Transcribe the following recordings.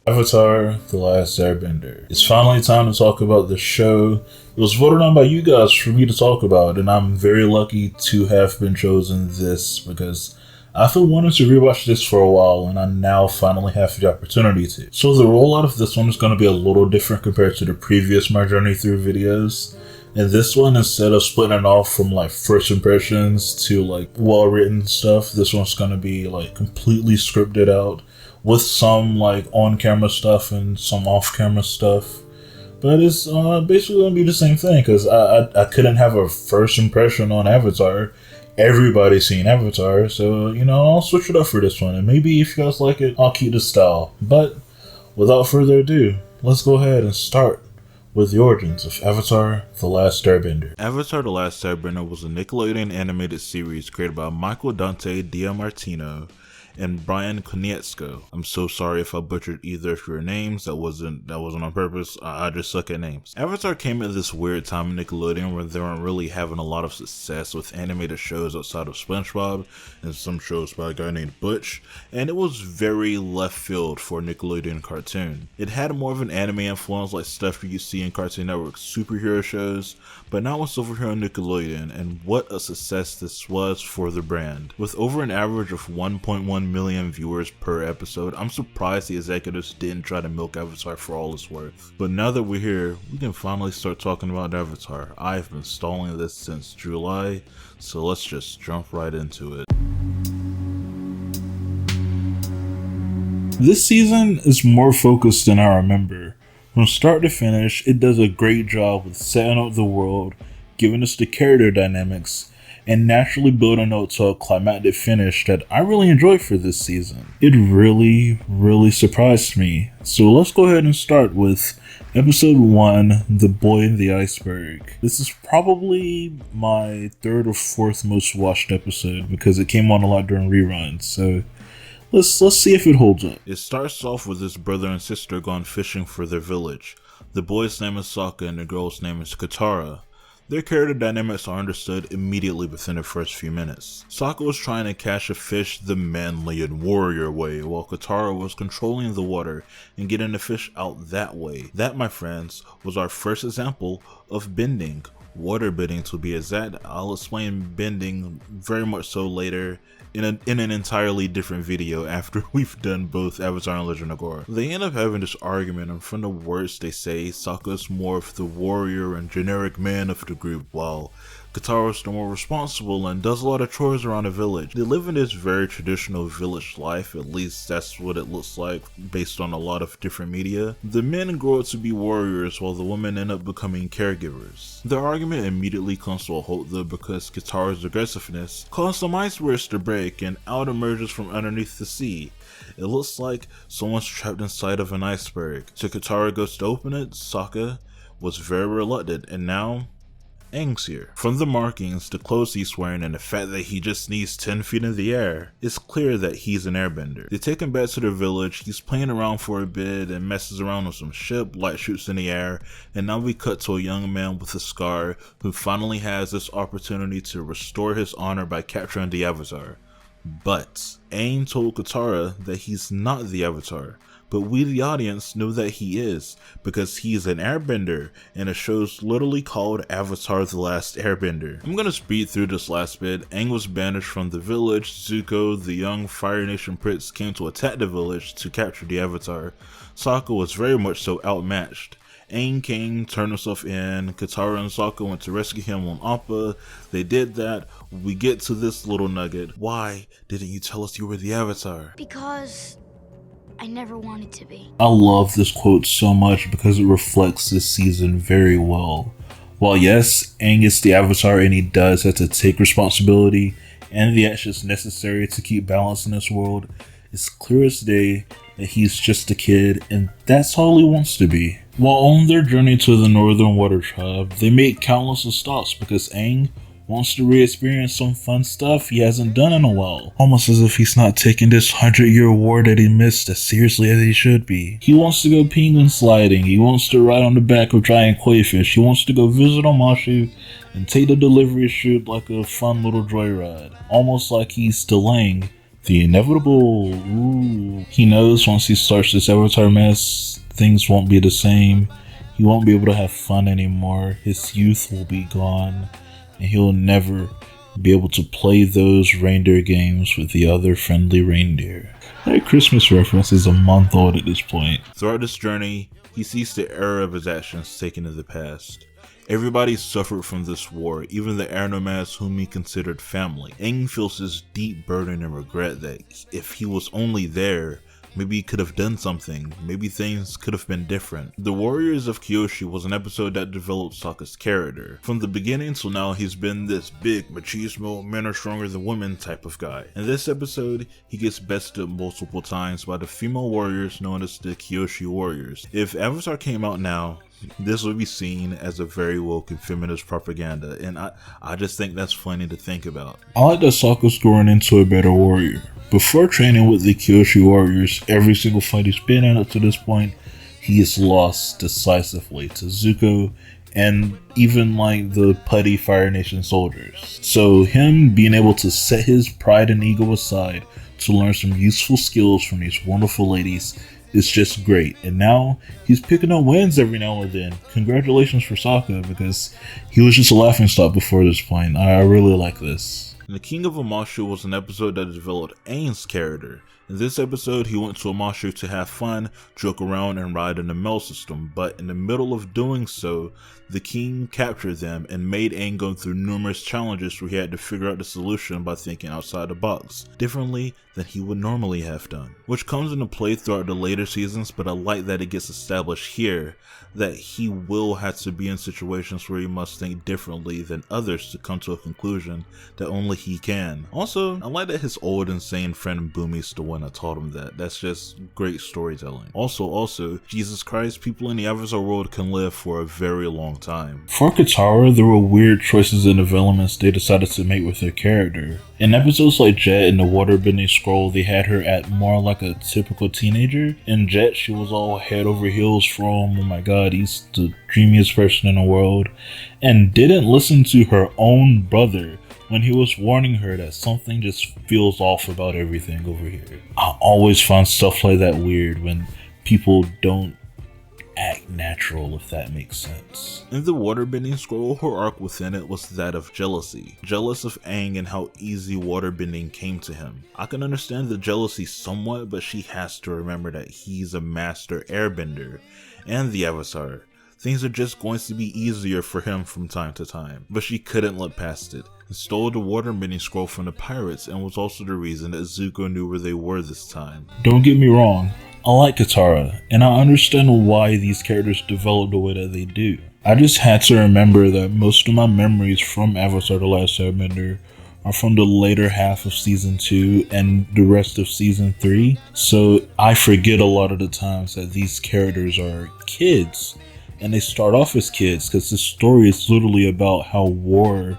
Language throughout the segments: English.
Avatar: The Last Airbender. It's finally time to talk about the show. It was voted on by you guys for me to talk about, and I'm very lucky to have been chosen this because I've been wanting to rewatch this for a while, and I now finally have the opportunity to. So the rollout of this one is going to be a little different compared to the previous My Journey Through videos. And this one, instead of splitting it off from like first impressions to like well-written stuff, this one's going to be like completely scripted out with some like on-camera stuff and some off-camera stuff. But it's basically going to be the same thing because I couldn't have a first impression on Avatar. Everybody's seen Avatar, so I'll switch it up for this one. And maybe if you guys like it, I'll keep the style. But without further ado, let's go ahead and start with the origins of Avatar: The Last Airbender. Avatar: The Last Airbender was a Nickelodeon animated series created by Michael Dante Diamartino and Brian Konietzko. I'm so sorry if I butchered either of your names. That wasn't on purpose. I just suck at names. Avatar came at this weird time in Nickelodeon where they weren't really having a lot of success with animated shows outside of SpongeBob and some shows by a guy named Butch, and it was very left field for a Nickelodeon cartoon. It had more of an anime influence like stuff you see in Cartoon Network superhero shows, but now it's over here on Nickelodeon, and what a success this was for the brand. With over an average of 1.1 million viewers per episode, I'm surprised the executives didn't try to milk Avatar for all it's worth. But now that we're here, we can finally start talking about Avatar. I've been stalling this since July, so let's just jump right into it. This season is more focused than I remember. From start to finish, it does a great job with setting up the world, giving us the character dynamics, and naturally building out to a climactic finish that I really enjoyed for this season. It really surprised me. So let's go ahead and start with episode 1, The Boy in the Iceberg. This is probably my third or fourth most watched episode because it came on a lot during reruns, so let's see if it holds up. It starts off with this brother and sister gone fishing for their village. The boy's name is Sokka and the girl's name is Katara. Their character dynamics are understood immediately within the first few minutes. Sokka was trying to catch a fish the manly and warrior way, while Katara was controlling the water and getting the fish out that way. That, my friends, was our first example of bending. Water bending to be exact. I'll explain bending very much so later in an entirely different video after we've done both Avatar and Legend of Korra. They end up having this argument, and from the words they say, Sokka's more of the warrior and generic man of the group, while Katara's the more responsible and does a lot of chores around the village. They live in this very traditional village life, at least that's what it looks like based on a lot of different media. The men grow up to be warriors while the women end up becoming caregivers. Their argument immediately comes to a halt though because Katara's aggressiveness caused some icebergs to break and out emerges from underneath the sea. It looks like someone's trapped inside of an iceberg. So Katara goes to open it. Sokka was very reluctant, and now Aang's here. From the markings, the clothes he's wearing, and the fact that he just sneezed 10 feet in the air, it's clear that he's an airbender. They take him back to their village. He's playing around for a bit and messes around with some ship, light shoots in the air, and now we cut to a young man with a scar who finally has this opportunity to restore his honor by capturing the Avatar. But Aang told Katara that he's not the Avatar. But we, the audience, know that he is, because he's an airbender, and the show's literally called Avatar: The Last Airbender. I'm gonna speed through this last bit. Aang was banished from the village. Zuko, the young Fire Nation prince, came to attack the village to capture the Avatar. Sokka was very much so outmatched. Aang came, turned himself in. Katara and Sokka went to rescue him on Appa. They did that. We get to this little nugget. Why didn't you tell us you were the Avatar? Because I never wanted to be. I love this quote so much because it reflects this season very well. While yes, Aang is the Avatar and he does have to take responsibility and the actions necessary to keep balance in this world, it's clear as day that he's just a kid and that's all he wants to be. While on their journey to the Northern Water Tribe, they make countless of stops because Aang wants to re-experience some fun stuff he hasn't done in a while. Almost as if he's not taking this 100-year war that he missed as seriously as he should be. He wants to go penguin sliding, he wants to ride on the back of giant crayfish, he wants to go visit Omashu and take the delivery chute like a fun little joyride. Almost like he's delaying The inevitable, ooh. He knows once he starts this Avatar mess, things won't be the same. He won't be able to have fun anymore. His youth will be gone, and he'll never be able to play those reindeer games with the other friendly reindeer. That Christmas reference is a month old at this point. Throughout this journey, he sees the error of his actions taken in the past. Everybody suffered from this war, even the air nomads whom he considered family. Aang feels this deep burden and regret that if he was only there, maybe he could have done something, maybe things could have been different. The Warriors of Kyoshi was an episode that developed Sokka's character. From the beginning till now, he's been this big, machismo, men are stronger than women type of guy. In this episode, he gets bested multiple times by the female warriors known as the Kyoshi Warriors. If Avatar came out now, this would be seen as a very woke and feminist propaganda, and I just think that's funny to think about. I like that Sokka's growing into a better warrior. Before training with the Kyoshi Warriors, every single fight he's been in up to this point, he has lost decisively to Zuko and even like the putty Fire Nation soldiers. So him being able to set his pride and ego aside to learn some useful skills from these wonderful ladies is just great. And now he's picking up wins every now and then. Congratulations for Sokka, because he was just a laughingstock before this point. I really like this. The King of Amashu was an episode that developed Aang's character. In this episode, he went to Amashu to have fun, joke around, and ride in the mail system, but in the middle of doing so, the king captured them and made Aang go through numerous challenges where he had to figure out the solution by thinking outside the box, differently than he would normally have done. Which comes into play throughout the later seasons, but I like that it gets established here that he will have to be in situations where he must think differently than others to come to a conclusion that only he can. Also, I like that his old insane friend Bumi's the one that taught him that. That's just great storytelling. Also, Jesus Christ, people in the Avatar world can live for a very long time. For Katara, there were weird choices and developments they decided to make with their character. In episodes like Jet and the Waterbending Scroll, they had her act more like a typical teenager. In Jet, she was all head over heels from, oh my god, he's the dreamiest person in the world, and didn't listen to her own brother when he was warning her that something just feels off about everything over here. I always find stuff like that weird when people don't act natural, if that makes sense. In the Waterbending Scroll, her arc within it was that of jealousy. Jealous of Aang and how easy waterbending came to him. I can understand the jealousy somewhat, but she has to remember that he's a master airbender and the Avatar. Things are just going to be easier for him from time to time. But she couldn't look past it, and stole the waterbending scroll from the pirates, and was also the reason that Zuko knew where they were this time. Don't get me wrong, I like Katara, and I understand why these characters develop the way that they do. I just had to remember that most of my memories from Avatar The Last Airbender are from the later half of season 2 and the rest of season 3, so I forget a lot of the times that these characters are kids. And they start off as kids because this story is literally about how war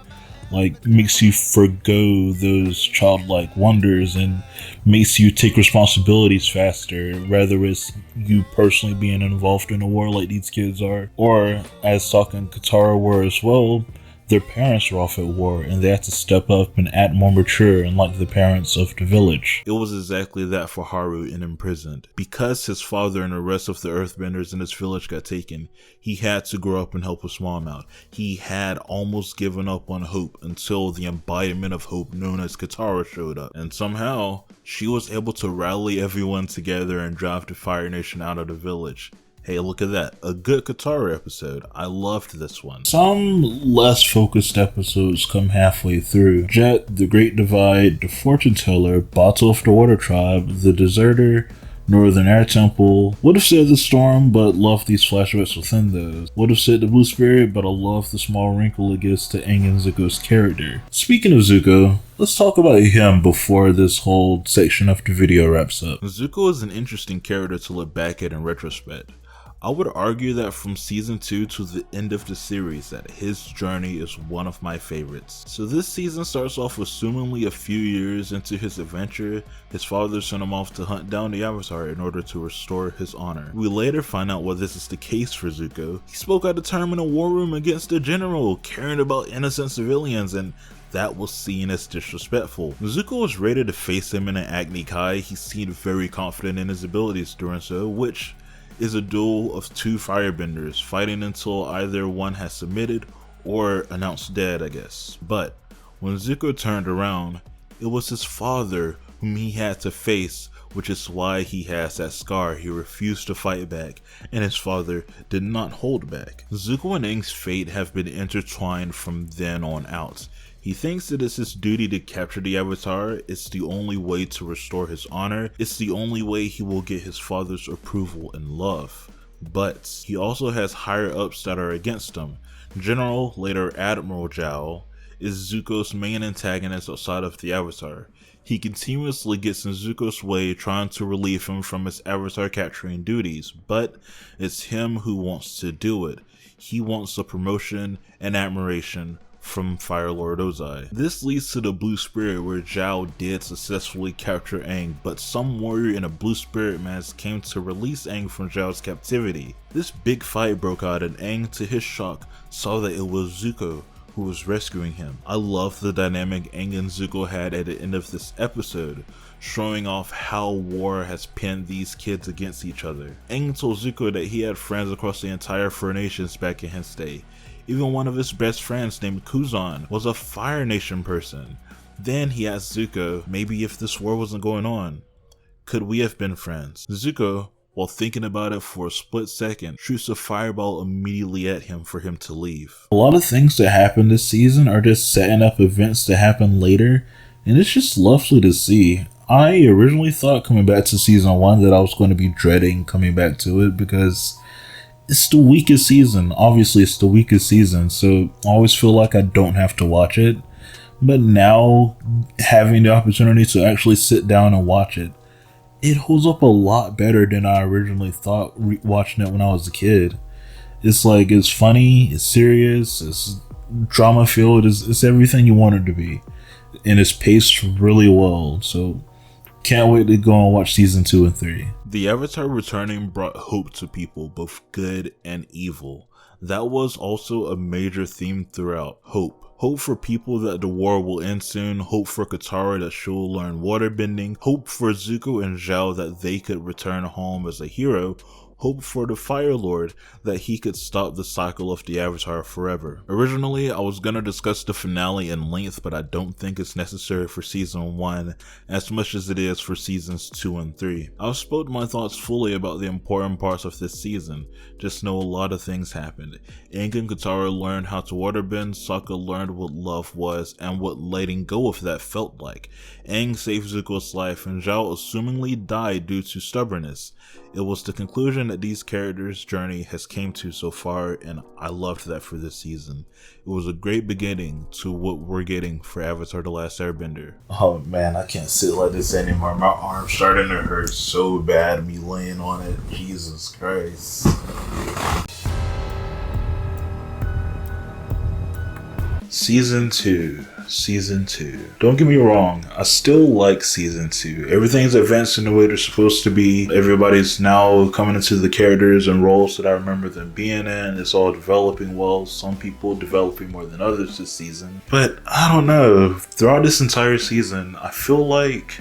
makes you forgo those childlike wonders and makes you take responsibilities faster, whether it's you personally being involved in a war like these kids are, or as Sokka and Katara were as well, their parents were off at war and they had to step up and act more mature and like the parents of the village. It was exactly that for Haru in Imprisoned. Because his father and the rest of the earthbenders in his village got taken, he had to grow up and help his mom out. He had almost given up on hope until the embodiment of hope known as Katara showed up. And somehow, she was able to rally everyone together and drive the Fire Nation out of the village. Hey, look at that. A good Katara episode. I loved this one. Some less focused episodes come halfway through. Jet, The Great Divide, The Fortune Teller, Battle of the Water Tribe, The Deserter, Northern Air Temple. Would have said The Storm, but love these flashbacks within those. Would have said The Blue Spirit, but I love the small wrinkle it gives to Aang and Zuko's character. Speaking of Zuko, let's talk about him before this whole section of the video wraps up. Zuko is an interesting character to look back at in retrospect. I would argue that from season 2 to the end of the series that his journey is one of my favorites. So this season starts off assumingly a few years into his adventure. His father sent him off to hunt down the Avatar in order to restore his honor. We later find out why this is the case for Zuko. He spoke out of turn in a war room against the general, caring about innocent civilians, and that was seen as disrespectful. Zuko was ready to face him in an Agni Kai. He seemed very confident in his abilities doing so, which is a duel of two firebenders fighting until either one has submitted or announced dead, I guess. But when Zuko turned around, it was his father whom he had to face, which is why he has that scar. He refused to fight back, and his father did not hold back. Zuko and Aang's fate have been intertwined from then on out. He thinks that it's his duty to capture the Avatar. It's the only way to restore his honor. It's the only way he will get his father's approval and love. But he also has higher ups that are against him. General, later Admiral Zhao, is Zuko's main antagonist outside of the Avatar. He continuously gets in Zuko's way, trying to relieve him from his Avatar capturing duties, but it's him who wants to do it. He wants the promotion and admiration from Fire Lord Ozai. This leads to the Blue Spirit, where Zhao did successfully capture Aang, but some warrior in a Blue Spirit mask came to release Aang from Zhao's captivity. This big fight broke out, and Aang, to his shock, saw that it was Zuko who was rescuing him. I love the dynamic Aang and Zuko had at the end of this episode, showing off how war has pinned these kids against each other. Aang told Zuko that he had friends across the entire Fur Nations back in his day. Even one of his best friends named Kuzan was a Fire Nation person. Then he asked Zuko, maybe if this war wasn't going on, could we have been friends? Zuko, while thinking about it for a split second, shoots a fireball immediately at him for him to leave. A lot of things that happen this season are just setting up events to happen later, and it's just lovely to see. I originally thought coming back to season 1 that I was going to be dreading coming back to it because it's the weakest season. Obviously it's the weakest season, so I always feel like I don't have to watch it. But now, having the opportunity to actually sit down and watch it, it holds up a lot better than I originally thought watching it when I was a kid. It's like, it's funny, it's serious, it's drama filled, it's everything you want it to be. And it's paced really well, so can't wait to go and watch season 2 and 3. The Avatar returning brought hope to people, both good and evil. That was also a major theme throughout. Hope. Hope for people that the war will end soon, hope for Katara that she'll learn waterbending, hope for Zuko and Zhao that they could return home as a hero, hope for the Fire Lord that he could stop the cycle of the Avatar forever. Originally, I was gonna discuss the finale in length, but I don't think it's necessary for season 1 as much as it is for seasons 2 and 3. I've spoken my thoughts fully about the important parts of this season, just know a lot of things happened. Aang and Katara learned how to waterbend, Sokka learned what love was and what letting go of that felt like. Aang saved Zuko's life and Zhao assumingly died due to stubbornness. It was the conclusion that these characters' journey has came to so far, and I loved that for this season. It was a great beginning to what we're getting for Avatar: The Last Airbender. Oh man, I can't sit like this anymore. My arm's starting to hurt so bad, me laying on it. Jesus Christ. Season 2. Don't get me wrong, I still like Season 2. Everything's advancing the way they're supposed to be. Everybody's now coming into the characters and roles that I remember them being in. It's all developing well. Some people developing more than others this season. But I don't know, throughout this entire season, I feel like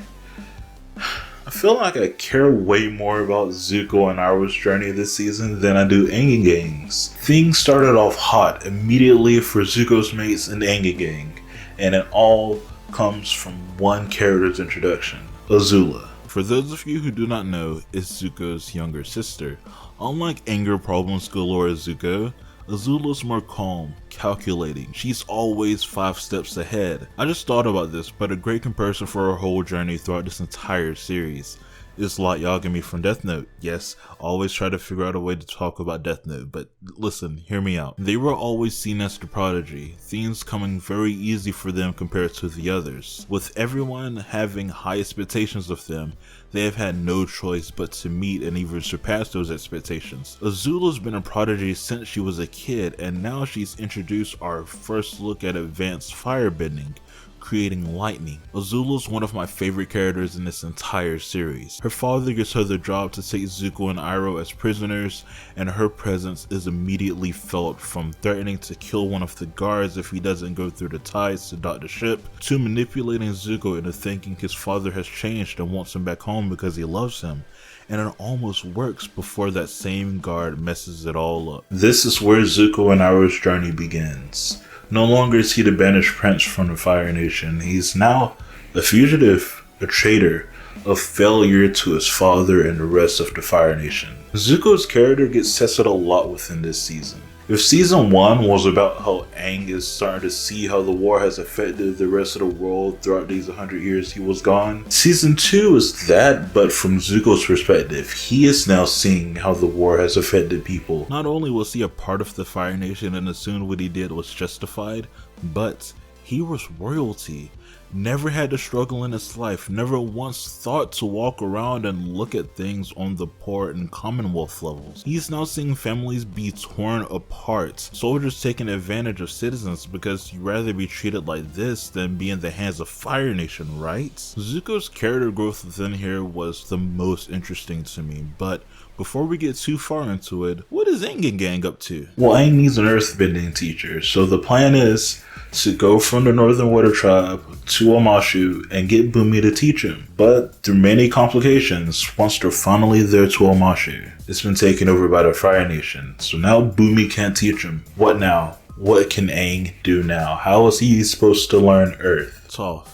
I care way more about Zuko and Iroh's journey this season than I do Aang and Gang's. Things started off hot immediately for Zuko's mates and Aang and Gang, and it all comes from one character's introduction, Azula. For those of you who do not know, it's Zuko's younger sister. Unlike anger problems galore Zuko, Azula's more calm, calculating. She's always 5 steps ahead. I just thought about this, but a great comparison for her whole journey throughout this entire series. It's like Yagami from Death Note. Yes, I always try to figure out a way to talk about Death Note, but listen, hear me out. They were always seen as the prodigy, things coming very easy for them compared to the others. With everyone having high expectations of them, they have had no choice but to meet and even surpass those expectations. Azula's been a prodigy since she was a kid, and now she's introduced our first look at advanced firebending, creating lightning. Azula's one of my favorite characters in this entire series. Her father gives her the job to take Zuko and Iroh as prisoners, and her presence is immediately felt, from threatening to kill one of the guards if he doesn't go through the tides to dock the ship, to manipulating Zuko into thinking his father has changed and wants him back home because he loves him. And it almost works before that same guard messes it all up. This is where Zuko and Iroh's journey begins. No longer is he the banished prince from the Fire Nation. He's now a fugitive, a traitor, a failure to his father and the rest of the Fire Nation. Zuko's character gets tested a lot within this season. If season 1 was about how Aang is starting to see how the war has affected the rest of the world throughout these 100 years he was gone, season 2 is that, but from Zuko's perspective. He is now seeing how the war has affected people. Not only was he a part of the Fire Nation and assumed what he did was justified, but he was royalty. Never had to struggle in his life, never once thought to walk around and look at things on the port and Commonwealth levels. He's now seeing families be torn apart, soldiers taking advantage of citizens because you'd rather be treated like this than be in the hands of Fire Nation, right? Zuko's character growth within here was the most interesting to me, but before we get too far into it, what is Aang and gang up to? Well, Aang needs an earthbending teacher, so the plan is to go from the Northern Water Tribe to Omashu and get Bumi to teach him. But through many complications, once they're finally there to Omashu, it's been taken over by the Fire Nation. So now Bumi can't teach him. What now? What can Aang do now? How is he supposed to learn Earth? Toph.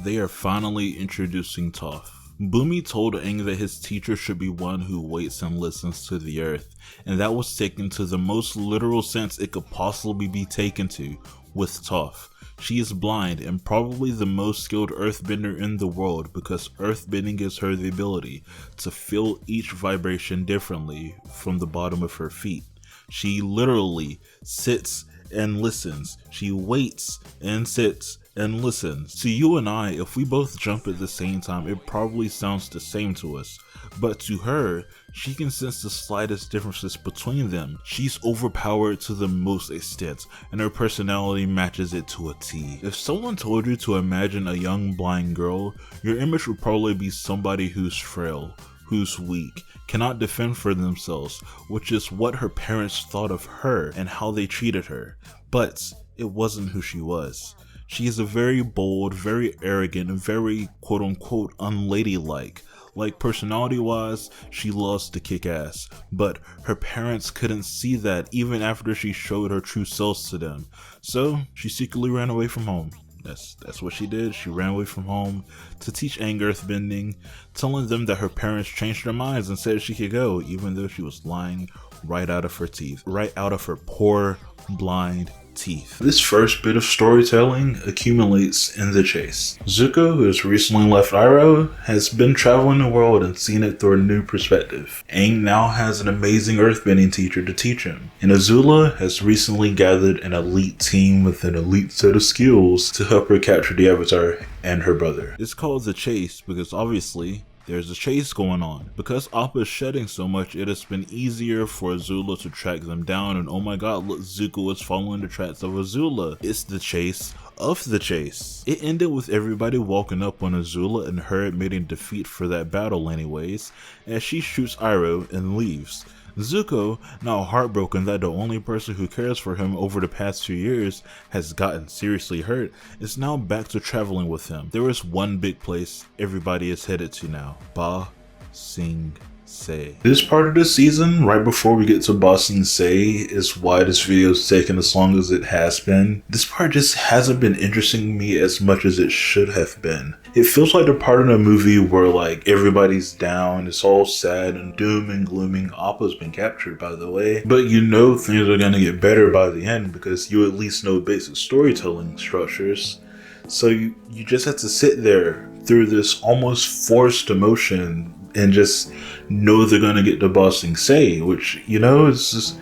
They are finally introducing Toph. Bumi told Aang that his teacher should be one who waits and listens to the earth, and that was taken to the most literal sense it could possibly be taken to with Toph. She is blind and probably the most skilled earthbender in the world because earthbending gives her the ability to feel each vibration differently from the bottom of her feet. She literally sits and listens. She waits and sits and listens. To you and I, if we both jump at the same time, it probably sounds the same to us. But to her, she can sense the slightest differences between them. She's overpowered to the most extent, and her personality matches it to a T. If someone told you to imagine a young blind girl, your image would probably be somebody who's frail, who's weak, cannot defend for themselves, which is what her parents thought of her and how they treated her. But it wasn't who she was. She is a very bold, very arrogant, and very quote-unquote unladylike. Like personality-wise, she loves to kick ass, but her parents couldn't see that even after she showed her true selves to them. So she secretly ran away from home. That's what she did. She ran away from home to teach Aang earthbending, telling them that her parents changed their minds and said she could go, even though she was lying right out of her teeth, right out of her poor, blind teeth. This first bit of storytelling accumulates in the chase. Zuko, who has recently left Iroh, has been traveling the world and seen it through a new perspective. Aang now has an amazing earthbending teacher to teach him, and Azula has recently gathered an elite team with an elite set of skills to help her capture the Avatar and her brother. It's called the chase because obviously there's a chase going on. Because Appa is shedding so much, it has been easier for Azula to track them down, and oh my god, look, Zuko is following the tracks of Azula. It's the chase of the chase. It ended with everybody walking up on Azula and her admitting defeat for that battle anyways, as she shoots Iroh and leaves. Zuko, now heartbroken that the only person who cares for him over the past few years has gotten seriously hurt, is now back to traveling with him. There is one big place everybody is headed to now: Ba Sing Se. This part of the season, right before we get to Ba Sing Se, is why this video is taking as long as it has been. This part just hasn't been interesting me as much as it should have been. It feels like the part in the movie where like everybody's down, it's all sad and doom and glooming. Appa's been captured, by the way, but you know things are gonna get better by the end because you at least know basic storytelling structures. So you just have to sit there through this almost forced emotion and just know they're gonna get the Ba Sing Se, which, you know, it's just,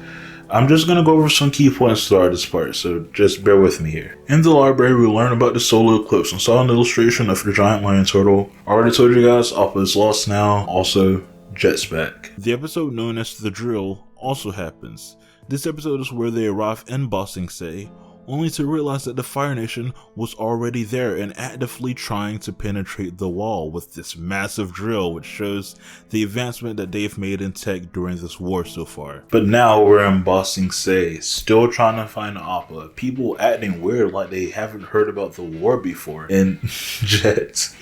I'm just gonna go over some key points throughout this part, so just bear with me here. In the library, we learn about the solar eclipse and saw an illustration of the giant lion turtle. I already told you guys, Appa is lost now. Also, Jet's back. The episode known as The Drill also happens. This episode is where they arrive in Ba Sing Se, only to realize that the Fire Nation was already there and actively trying to penetrate the wall with this massive drill, which shows the advancement that they've made in tech during this war so far. But now we're in Ba Sing Se, still trying to find Appa, people acting weird like they haven't heard about the war before, and Jack's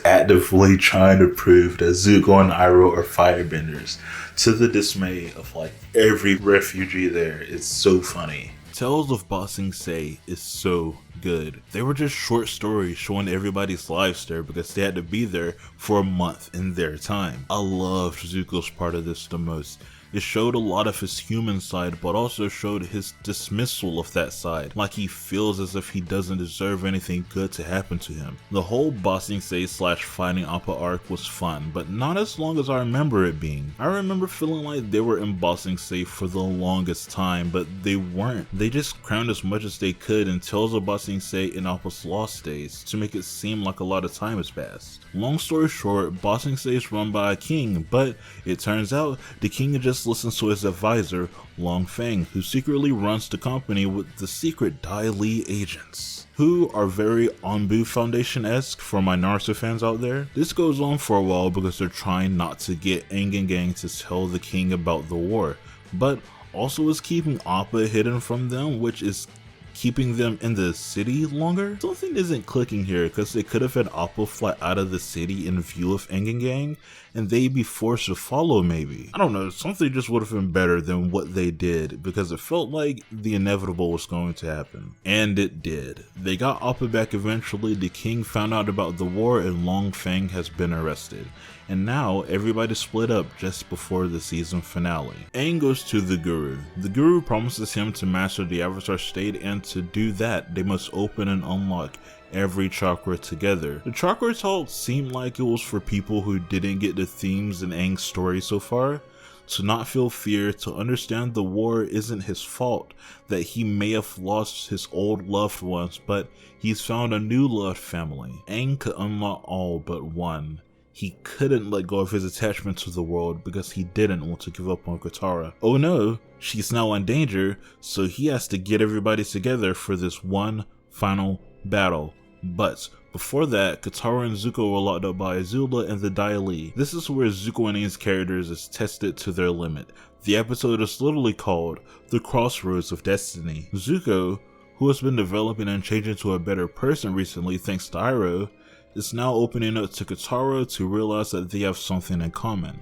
actively trying to prove that Zuko and Iroh are firebenders, to the dismay of like every refugee there. It's so funny. Tales of Ba Sing Se is so good. They were just short stories showing everybody's lives there because they had to be there for a month in their time. I loved Zuko's part of this the most. It showed a lot of his human side, but also showed his dismissal of that side, like he feels as if he doesn't deserve anything good to happen to him. The whole Ba Sing Se / finding Appa arc was fun, but not as long as I remember it being. I remember feeling like they were in Ba Sing Se for the longest time, but they weren't. They just crammed as much as they could in Tales of Ba Sing Se in Appa's lost days to make it seem like a lot of time has passed. Long story short, Ba Sing Se is run by a king, but it turns out the king just listens to his advisor, Long Feng, who secretly runs the company with the secret Dai Li agents, who are very Anbu Foundation-esque for my Naruto fans out there. This goes on for a while because they're trying not to get Aang and Gang to tell the king about the war, but also is keeping Appa hidden from them, which is keeping them in the city longer. Something isn't clicking here because they could have had Appa fly out of the city in view of Aang and Gang and they'd be forced to follow maybe. I don't know, something just would have been better than what they did because it felt like the inevitable was going to happen. And it did. They got Appa back eventually, the king found out about the war and Long Feng has been arrested. And now everybody split up just before the season finale. Aang goes to the Guru. The Guru promises him to master the Avatar state, and to do that they must open and unlock every chakra together. The chakra talk seemed like it was for people who didn't get the themes in Aang's story so far. To not feel fear, to understand the war isn't his fault, that he may have lost his old loved ones, but he's found a new loved family. Aang could unlock all but one. He couldn't let go of his attachment to the world because he didn't want to give up on Katara. Oh no, she's now in danger, so he has to get everybody together for this one final battle. But before that, Katara and Zuko were locked up by Azula and the Dai Li. This is where Zuko and Aang's characters is tested to their limit. The episode is literally called The Crossroads of Destiny. Zuko, who has been developing and changing to a better person recently thanks to Iroh, is now opening up to Katara to realize that they have something in common.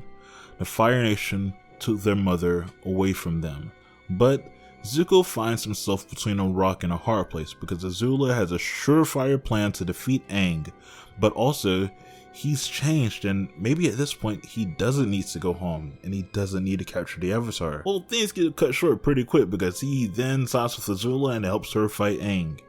The Fire Nation took their mother away from them, but Zuko finds himself between a rock and a hard place because Azula has a surefire plan to defeat Aang, but also he's changed and maybe at this point he doesn't need to go home and he doesn't need to capture the Avatar. Well, things get cut short pretty quick because he then sides with Azula and helps her fight Aang.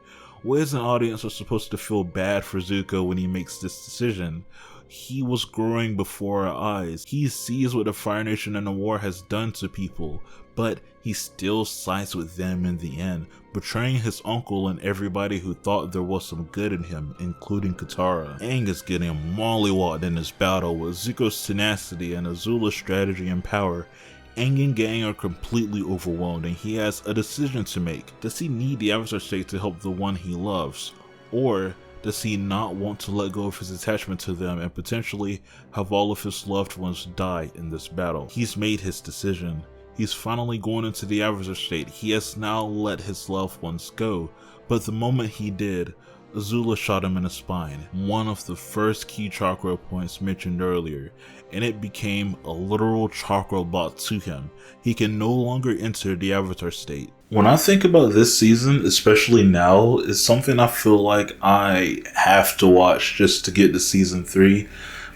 We as an audience are supposed to feel bad for Zuko when he makes this decision. He was growing before our eyes. He sees what the Fire Nation and the war has done to people, but he still sides with them in the end, betraying his uncle and everybody who thought there was some good in him, including Katara. Aang is getting mollywopped in this battle with Zuko's tenacity and Azula's strategy and power. Aang and Gang are completely overwhelmed and he has a decision to make. Does he need the Avatar state to help the one he loves? Or does he not want to let go of his attachment to them and potentially have all of his loved ones die in this battle? He's made his decision. He's finally going into the Avatar state. He has now let his loved ones go, but the moment he did, Azula shot him in the spine, one of the first key chakra points mentioned earlier, and it became a literal chakra block to him. He can no longer enter the Avatar state. When I think about this season, especially now, it's something I feel like I have to watch just to get to season 3,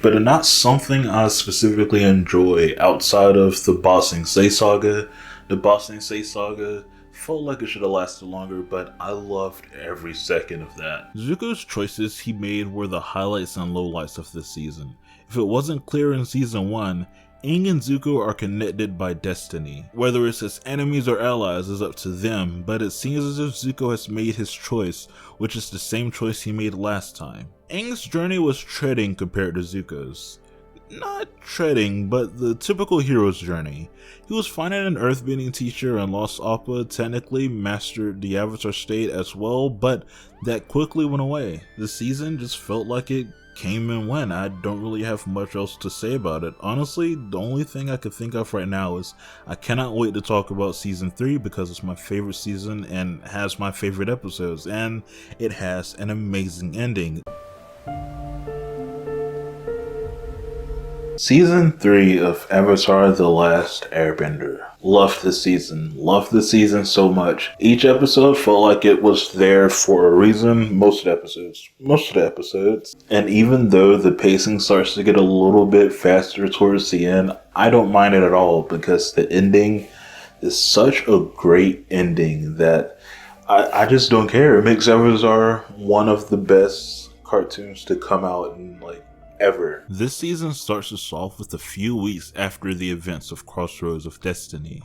but not something I specifically enjoy outside of the Ba Sing Se saga. The Ba Sing Se saga felt like it should have lasted longer, but I loved every second of that. Zuko's choices he made were the highlights and lowlights of this season. If it wasn't clear in season 1, Aang and Zuko are connected by destiny. Whether it's as enemies or allies is up to them, but it seems as if Zuko has made his choice, which is the same choice he made last time. Aang's journey was treading compared to Zuko's. not treading, but the typical hero's journey. He was finding an earthbending teacher and lost Appa, technically mastered the Avatar state as well, but that quickly went away. The season just felt like it came and went. I don't really have much else to say about it. Honestly, the only thing I could think of right now is I cannot wait to talk about season 3 because it's my favorite season and has my favorite episodes, and it has an amazing ending. Season 3 of Avatar The Last Airbender. Loved the season. Loved the season so much. Each episode felt like it was there for a reason. Most of the episodes. And even though the pacing starts to get a little bit faster towards the end, I don't mind it at all because the ending is such a great ending that I just don't care. It makes Avatar one of the best cartoons to come out in ever. This season starts us off with a few weeks after the events of Crossroads of Destiny.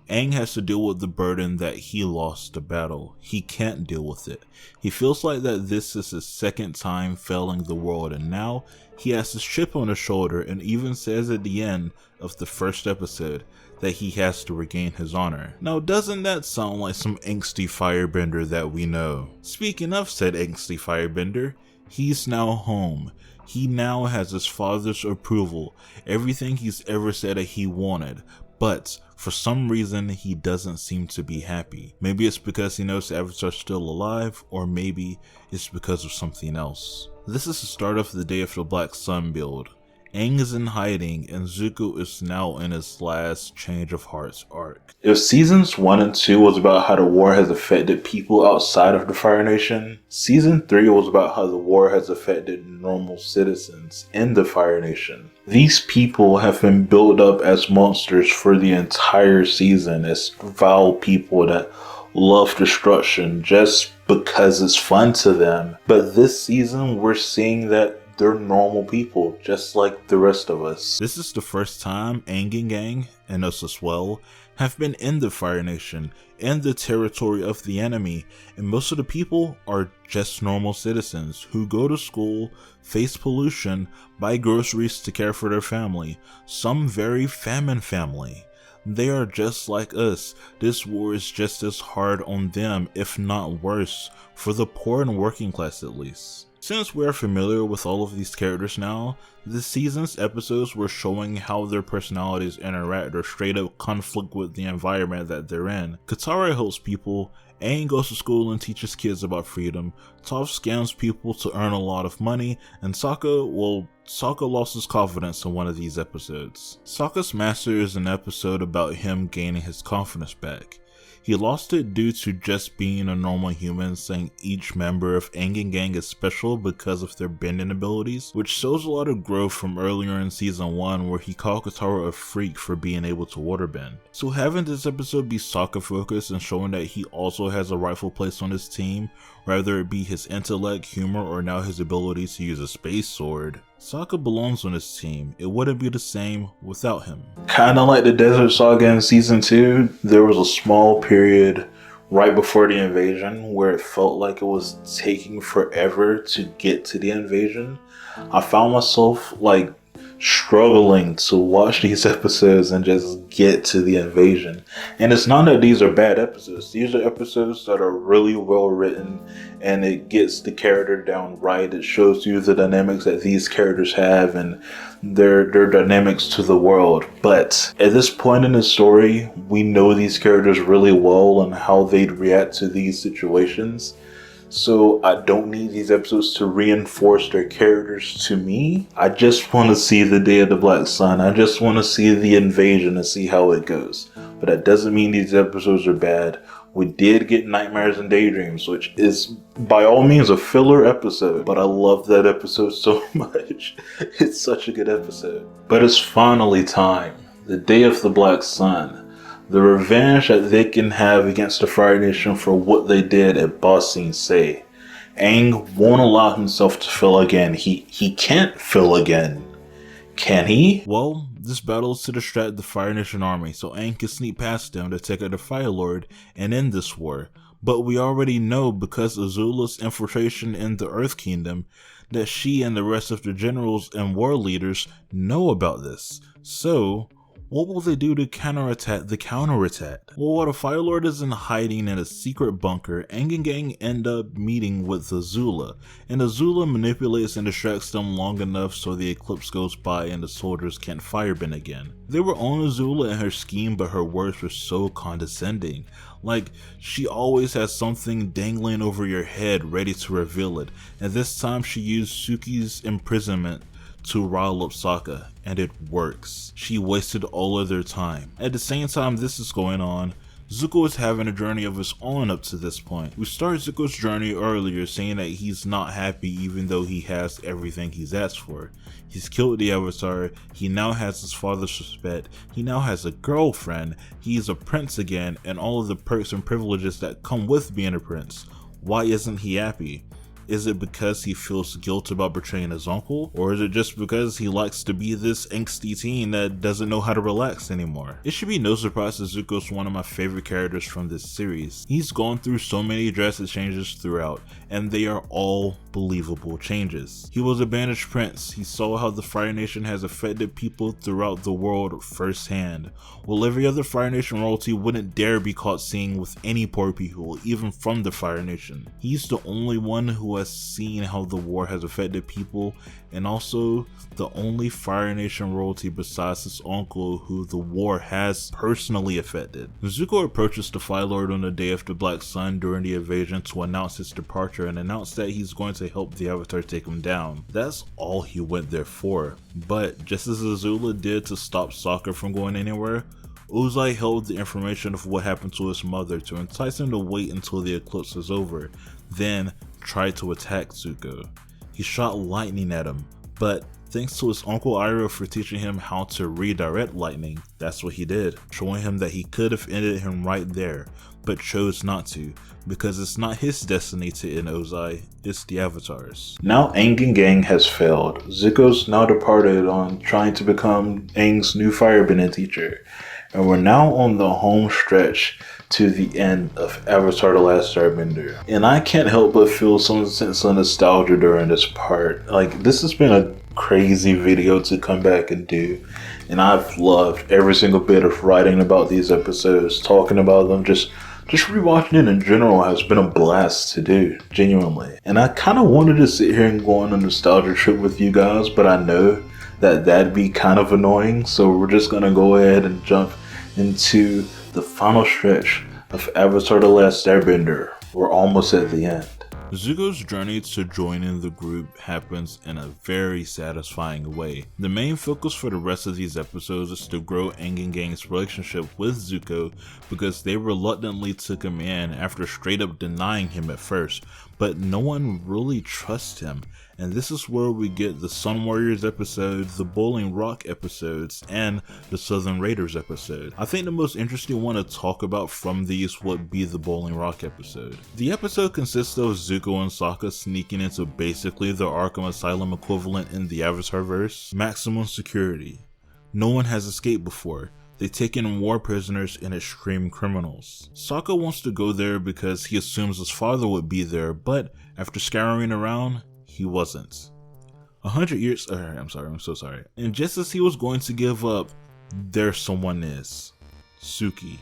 Aang has to deal with the burden that he lost the battle. He can't deal with it. He feels like that this is his second time failing the world, and now he has this chip on his shoulder and even says at the end of the first episode that he has to regain his honor. Now, doesn't that sound like some angsty firebender that we know? Speaking of said angsty firebender, he's now home. He now has his father's approval, everything he's ever said that he wanted, but for some reason he doesn't seem to be happy. Maybe it's because he knows the Avatar's still alive, or maybe it's because of something else. This is the start of the Day of the Black Sun build. Aang is in hiding, and Zuko is now in his last Change of Hearts arc. If seasons 1 and 2 was about how the war has affected people outside of the Fire Nation, season 3 was about how the war has affected normal citizens in the Fire Nation. These people have been built up as monsters for the entire season, as vile people that love destruction just because it's fun to them. But this season, we're seeing that they're normal people, just like the rest of us. This is the first time Aang and Gang, and us as well, have been in the Fire Nation, in the territory of the enemy, and most of the people are just normal citizens who go to school, face pollution, buy groceries to care for their family, some very famine family. They are just like us. This war is just as hard on them, if not worse, for the poor and working class at least. Since we are familiar with all of these characters now, this season's episodes were showing how their personalities interact or straight up conflict with the environment that they're in. Katara helps people, Aang goes to school and teaches kids about freedom, Toph scams people to earn a lot of money, and Sokka lost his confidence in one of these episodes. Sokka's Master is an episode about him gaining his confidence back. He lost it due to just being a normal human, saying each member of Aang and Gang is special because of their bending abilities, which shows a lot of growth from earlier in season 1 where he called Katara a freak for being able to waterbend. So having this episode be Sokka focused and showing that he also has a rightful place on his team, whether it be his intellect, humor, or now his ability to use a space sword, Sokka belongs on his team. It wouldn't be the same without him. Kinda like the Desert Saga in season 2, there was a small period right before the invasion where it felt like it was taking forever to get to the invasion. I found myself struggling to watch these episodes and just get to the invasion. And it's not that these are bad episodes. These are episodes that are really well written and it gets the character down right. It shows you the dynamics that these characters have and their dynamics to the world. But at this point in the story, we know these characters really well and how they'd react to these situations. So I don't need these episodes to reinforce their characters to me. I just want to see the Day of the Black Sun. I just want to see the invasion and see how it goes. But that doesn't mean these episodes are bad. We did get Nightmares and Daydreams, which is by all means a filler episode, but I love that episode so much. It's such a good episode. But it's finally time. The Day of the Black Sun. The revenge that they can have against the Fire Nation for what they did at Ba Sing Se. Aang won't allow himself to fail again. He can't fail again. Can he? Well, this battle is to distract the Fire Nation army so Aang can sneak past them to take out the Fire Lord and end this war. But we already know, because of Azula's infiltration in the Earth Kingdom, that she and the rest of the generals and war leaders know about this. So, what will they do to counterattack the counterattack? Well, while the Fire Lord is in hiding in a secret bunker, Aang and gang end up meeting with Azula, and Azula manipulates and distracts them long enough so the eclipse goes by and the soldiers can't firebend again. They were on Azula and her scheme, but her words were so condescending. Like, she always has something dangling over your head ready to reveal it, and this time she used Suki's imprisonment to rile up Sokka, and it works. She wasted all of their time. At the same time this is going on, Zuko is having a journey of his own up to this point. We started Zuko's journey earlier saying that he's not happy even though he has everything he's asked for. He's killed the Avatar, he now has his father's respect, he now has a girlfriend, he's a prince again, and all of the perks and privileges that come with being a prince. Why isn't he happy? Is it because he feels guilt about betraying his uncle? Or is it just because he likes to be this angsty teen that doesn't know how to relax anymore? It should be no surprise that Zuko's one of my favorite characters from this series. He's gone through so many drastic changes throughout, and they are all believable changes. He was a banished prince. He saw how the Fire Nation has affected people throughout the world firsthand, while every other Fire Nation royalty wouldn't dare be caught seeing with any poor people, even from the Fire Nation. He's the only one who has seen how the war has affected people, and also the only Fire Nation royalty besides his uncle who the war has personally affected. Zuko approaches the Fire Lord on the day of the Black Sun during the invasion to announce his departure and announce that he's going to help the Avatar take him down. That's all he went there for. But just as Azula did to stop Sokka from going anywhere, Ozai held the information of what happened to his mother to entice him to wait until the eclipse was over, then tried to attack Zuko. He shot lightning at him, but thanks to his uncle Iroh for teaching him how to redirect lightning, that's what he did, showing him that he could have ended him right there, but chose not to, because it's not his destiny to end Ozai, it's the Avatar's. Now Aang and gang has failed. Zuko's now departed on trying to become Aang's new firebending teacher, and we're now on the home stretch to the end of Avatar: The Last Airbender. And I can't help but feel some sense of nostalgia during this part. Like, this has been a crazy video to come back and do, and I've loved every single bit of writing about these episodes, talking about them, just rewatching it in general has been a blast to do, genuinely. And I kind of wanted to sit here and go on a nostalgia trip with you guys, but I know that that'd be kind of annoying, so we're just gonna go ahead and jump into the final stretch of Avatar: The Last Airbender. We're almost at the end. Zuko's journey to joining the group happens in a very satisfying way. The main focus for the rest of these episodes is to grow Aang and gang's relationship with Zuko, because they reluctantly took him in after straight up denying him at first, but no one really trusts him. And this is where we get the Sun Warriors episode, the Bowling Rock episodes, and the Southern Raiders episode. I think the most interesting one to talk about from these would be the Bowling Rock episode. The episode consists of Zuko and Sokka sneaking into basically the Arkham Asylum equivalent in the Avatarverse. Maximum security. No one has escaped before. They take in war prisoners and extreme criminals. Sokka wants to go there because he assumes his father would be there, but after scouring around, he wasn't. 100 years, I'm so sorry. And just as he was going to give up, there someone is. Suki.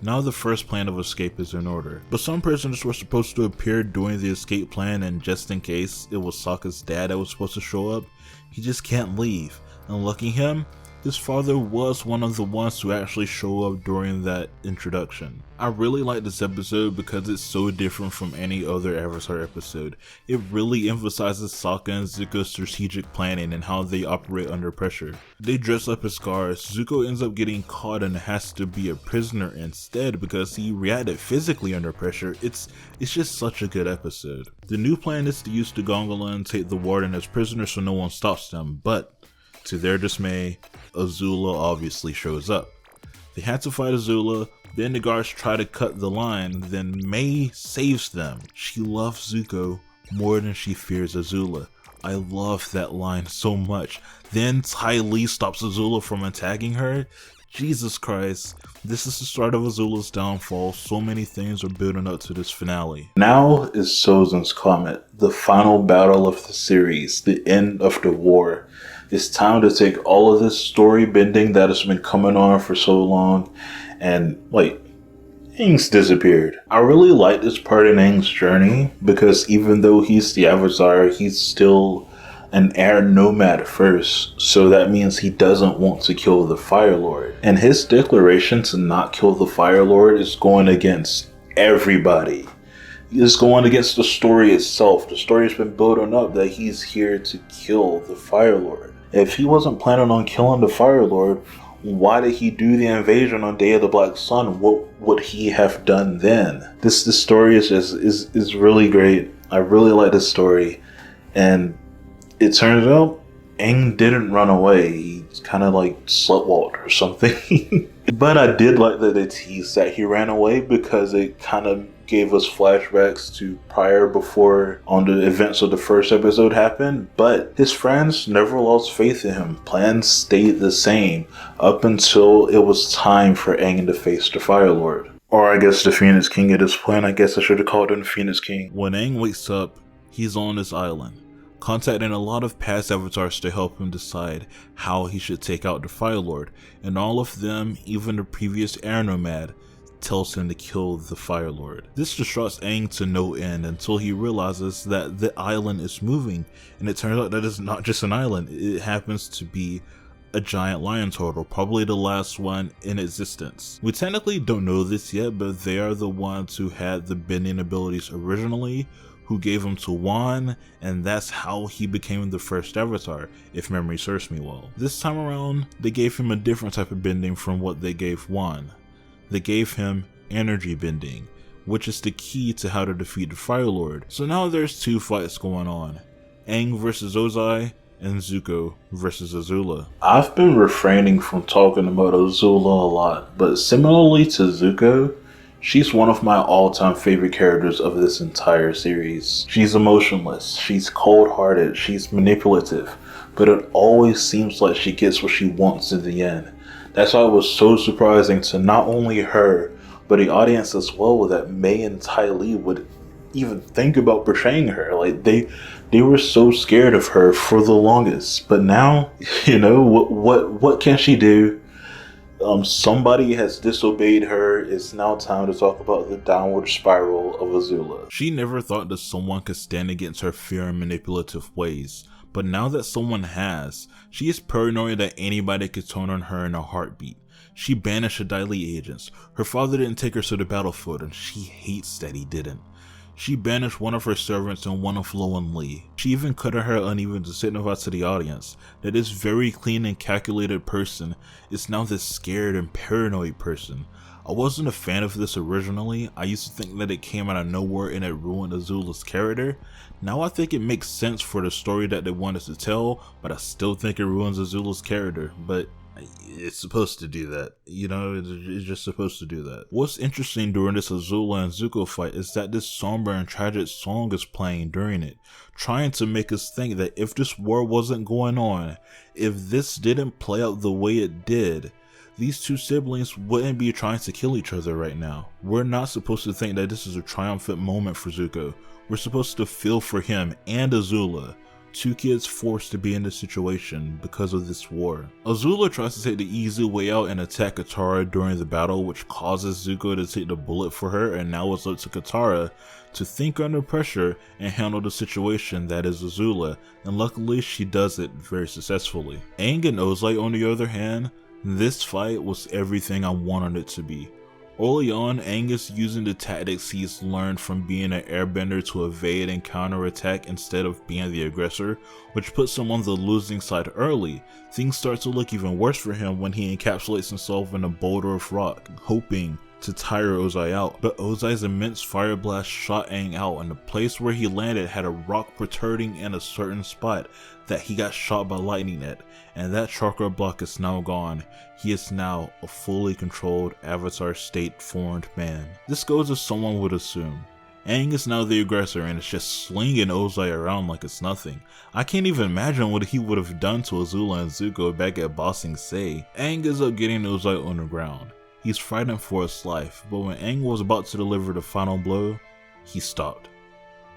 Now the first plan of escape is in order, but some prisoners were supposed to appear during the escape plan, and just in case it was Sokka's dad that was supposed to show up, he just can't leave. And lucky him, his father was one of the ones to actually show up during that introduction. I really like this episode because it's so different from any other Avatar episode. It really emphasizes Sokka and Zuko's strategic planning and how they operate under pressure. They dress up as scars. Zuko ends up getting caught and has to be a prisoner instead because he reacted physically under pressure. It's just such a good episode. The new plan is to use the Gongola and take the warden as prisoner so no one stops them, but to their dismay, Azula obviously shows up. They had to fight Azula, then the guards try to cut the line, then Mei saves them. She loves Zuko more than she fears Azula. I love that line so much. Then Ty Lee stops Azula from attacking her. Jesus Christ, this is the start of Azula's downfall. So many things are building up to this finale. Now is Sozin's Comet, the final battle of the series, the end of the war. It's time to take all of this story bending that has been coming on for so long and, Aang's disappeared. I really like this part in Aang's journey because even though he's the Avatar, he's still an air nomad first, so that means he doesn't want to kill the Fire Lord. And his declaration to not kill the Fire Lord is going against everybody. It's going against the story itself. The story's been building up that he's here to kill the Fire Lord. If he wasn't planning on killing the Fire Lord, why did he do the invasion on Day of the Black Sun? What would he have done then? This story is really great. I really like this story, and it turns out Aang didn't run away. He kind of slut-walked or something. But I did like that they teased that he ran away because it kind of gave us flashbacks to before on the events of the first episode happened. But his friends never lost faith in him. Plans stayed the same up until it was time for Aang to face the Fire Lord. Or I guess the Phoenix King at this point. I guess I should have called him the Phoenix King. When Aang wakes up, he's on this island, contacting a lot of past avatars to help him decide how he should take out the Fire Lord, and all of them, even the previous air nomad, tells him to kill the Fire Lord. This distraughts Aang to no end until he realizes that the island is moving, and it turns out that it's not just an island, it happens to be a giant lion turtle, probably the last one in existence. We technically don't know this yet, but they are the ones who had the bending abilities originally, who gave him to Wan, and that's how he became the first Avatar, if memory serves me well. This time around, they gave him a different type of bending from what they gave Wan. They gave him energy bending, which is the key to how to defeat the Fire Lord. So now there's two fights going on, Aang versus Ozai, and Zuko versus Azula. I've been refraining from talking about Azula a lot, but similarly to Zuko, she's one of my all-time favorite characters of this entire series. She's emotionless, she's cold-hearted, she's manipulative, but it always seems like she gets what she wants in the end. That's why it was so surprising to not only her, but the audience as well, that Mei and Ty Lee would even think about portraying her. They were so scared of her for the longest. But now, what can she do? Somebody has disobeyed her. It's now time to talk about the downward spiral of Azula. She never thought that someone could stand against her fear and manipulative ways. But now that someone has, she is paranoid that anybody could turn on her in a heartbeat. She banished the Dai Li agents. Her father didn't take her to the battlefield, and she hates that he didn't. She banished one of her servants and one of Lo and Lee. She even cut her hair uneven to signify to the audience that this very clean and calculated person is now this scared and paranoid person. I wasn't a fan of this originally. I used to think that it came out of nowhere and it ruined Azula's character. Now I think it makes sense for the story that they wanted to tell, but I still think it ruins Azula's character. But it's supposed to do that, it's just supposed to do that. What's interesting during this Azula and Zuko fight is that this somber and tragic song is playing during it, trying to make us think that if this war wasn't going on, if this didn't play out the way it did, these two siblings wouldn't be trying to kill each other right now. We're not supposed to think that this is a triumphant moment for Zuko. We're supposed to feel for him and Azula, two kids forced to be in this situation because of this war. Azula tries to take the easy way out and attack Katara during the battle, which causes Zuko to take the bullet for her, and now it's up to Katara to think under pressure and handle the situation that is Azula, and luckily she does it very successfully. Aang and Ozai, on the other hand, this fight was everything I wanted it to be. Early on, Aang is using the tactics he's learned from being an airbender to evade and counterattack instead of being the aggressor, which puts him on the losing side early. Things start to look even worse for him when he encapsulates himself in a boulder of rock, hoping to tire Ozai out. But Ozai's immense fire blast shot Aang out, and the place where he landed had a rock protruding in a certain spot that he got shot by lightning at, and that chakra block is now gone. He is now a fully controlled Avatar state formed man. This goes as someone would assume. Aang is now the aggressor and is just slinging Ozai around like it's nothing. I can't even imagine what he would have done to Azula and Zuko back at Ba Sing Se. Aang ends up getting Ozai on the ground. He's fighting for his life, but when Aang was about to deliver the final blow, he stopped.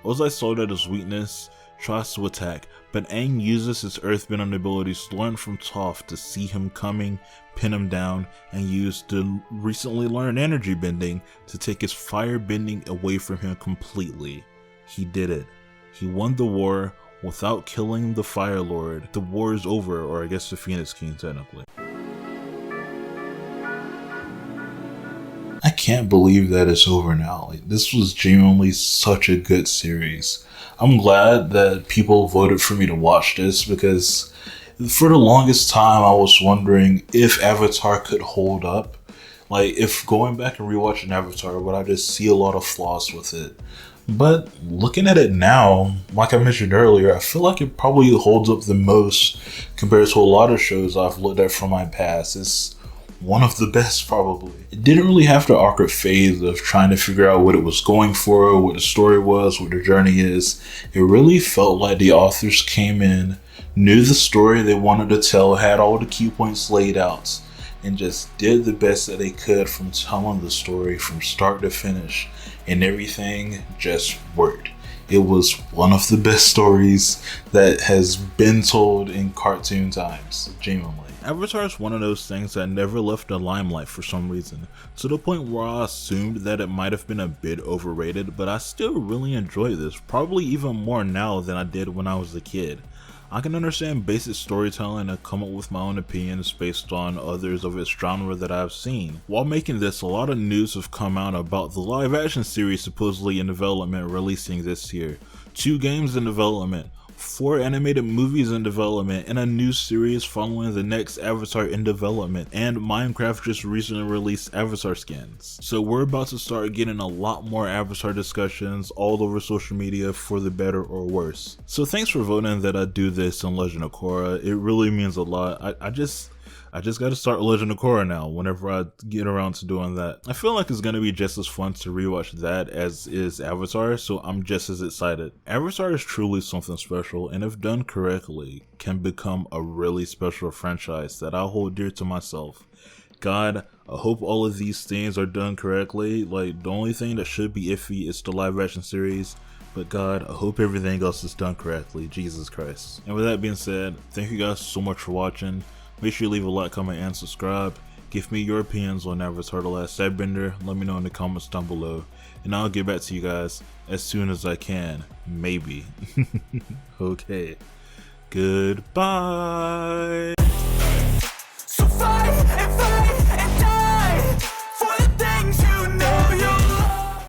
Ozai saw that his weakness, tries to attack, but Aang uses his earthbending abilities learned from Toph to see him coming, pin him down, and use the recently learned energy bending to take his fire bending away from him completely. He did it. He won the war without killing the Fire Lord. The war is over, or I guess the Phoenix King technically. I can't believe that it's over now. Like, this was genuinely such a good series. I'm glad that people voted for me to watch this, because for the longest time I was wondering if Avatar could hold up. Like, if going back and rewatching Avatar, would I just see a lot of flaws with it? But looking at it now, like I mentioned earlier, I feel like it probably holds up the most compared to a lot of shows I've looked at from my past. It's one of the best, probably. It didn't really have the awkward phase of trying to figure out what it was going for, what the story was, what the journey is. It really felt like the authors came in, knew the story they wanted to tell, had all the key points laid out, and just did the best that they could from telling the story from start to finish, and everything just worked. It was one of the best stories that has been told in cartoon times, genuinely. Avatar is one of those things that never left the limelight for some reason, to the point where I assumed that it might have been a bit overrated, but I still really enjoy this, probably even more now than I did when I was a kid. I can understand basic storytelling and come up with my own opinions based on others of its genre that I've seen. While making this, a lot of news have come out about the live action series supposedly in development releasing this year, 2 games in development, 4 animated movies in development, and a new series following the next Avatar in development, and Minecraft just recently released Avatar skins. So we're about to start getting a lot more Avatar discussions all over social media, for the better or worse. So thanks for voting that I do this in Legend of Korra. It really means a lot. I just gotta start Legend of Korra now whenever I get around to doing that. I feel like it's gonna be just as fun to rewatch that as is Avatar, so I'm just as excited. Avatar is truly something special, and if done correctly, can become a really special franchise that I hold dear to myself. God, I hope all of these things are done correctly. Like, the only thing that should be iffy is the live action series. But God, I hope everything else is done correctly. Jesus Christ. And with that being said, thank you guys so much for watching. Make sure you leave a like, comment, and subscribe. Give me your opinions on Avatar: The Last Airbender. Let me know in the comments down below. And I'll get back to you guys as soon as I can. Maybe. Okay. Goodbye.